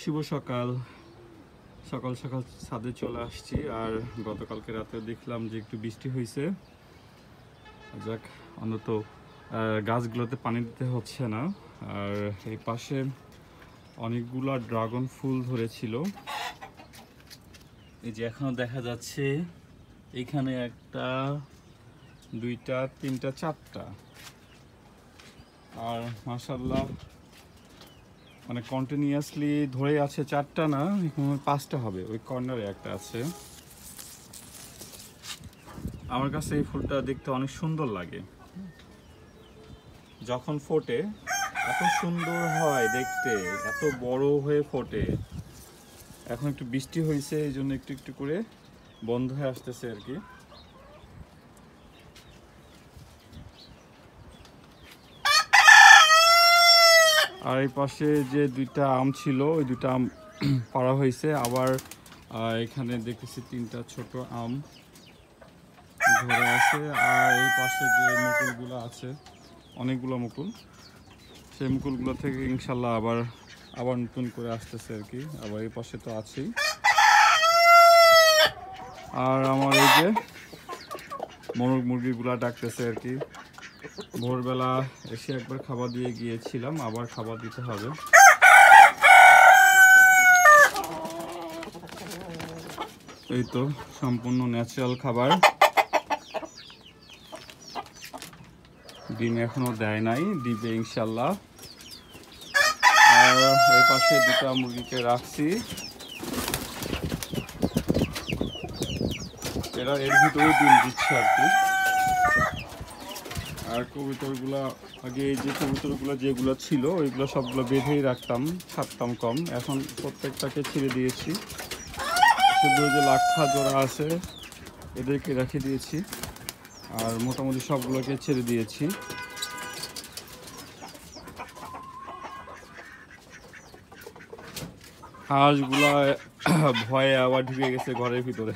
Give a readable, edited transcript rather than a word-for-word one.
শুভ সকাল। সকাল সকাল ছাদে চলে আসছি। আর গতকালকে রাতে দেখলাম যে একটু বৃষ্টি হয়েছে। যাক, অন্তত গাছগুলোতে পানি দিতে হচ্ছে না। আর এই পাশে অনেকগুলো ড্রাগন ফুল ধরেছিল, এই যে এখনো দেখা যাচ্ছে। এখানে একটা, দুইটা, তিনটা, চারটা। আর মাশাআল্লাহ মানে কন্টিনিউয়াসলি ধরে আছে। চারটা না, পাঁচটা হবে। ওই কর্নারে একটা আছে। আমার কাছে এই ফুলটা দেখতে অনেক সুন্দর লাগে। যখন ফোটে এত সুন্দর হয় দেখতে, এত বড় হয়ে ফোটে। এখন একটু বৃষ্টি হয়েছে, এই জন্য একটু একটু করে বন্ধ হয়ে আসতেছে আর কি। আর এই পাশে যে দুইটা আম ছিল, ওই দুইটা আম পাড়া হয়েছে। আবার এখানে দেখতেছি তিনটা ছোট আম ধরে আছে। আর এই পাশে যে মুকুলগুলো আছে, অনেকগুলো মুকুল, সেই মুকুলগুলো থেকে ইনশাল্লাহ আবার নতুন করে আসতেছে আর কি। আবার এই পাশে তো আছেই। আর আমার এই যে মোরগ মুরগিগুলা ডাকতেছে আর কি। ভোরবেলা এসে একবার খাবার দিয়ে গিয়েছিলাম, আবার খাবার দিতে হবে। এই তো সম্পূর্ণ ন্যাচারাল খাবার। ডিম এখনো দেয় নাই, দিবে ইনশাল্লাহ। আর এই পাশে দুটা মুরগিকে রাখছি, এরা এর ভিতরেই ডিম দিচ্ছে আর কি। আর কবুতরগুলা, আগে এই যে কবুতরগুলো যেগুলো ছিল ওইগুলো সবগুলো বেঁধেই রাখতাম, ছাড়তাম কম। এখন প্রত্যেকটাকে ছেড়ে দিয়েছি। শুধু যে লাক্ষা জোড়া আছে এদেরকে রেখে দিয়েছি। আর মোটামুটি সবগুলোকে ছেড়ে দিয়েছি। হাঁসগুলা ভয়ে আবার ঢুকে গেছে ঘরের ভিতরে।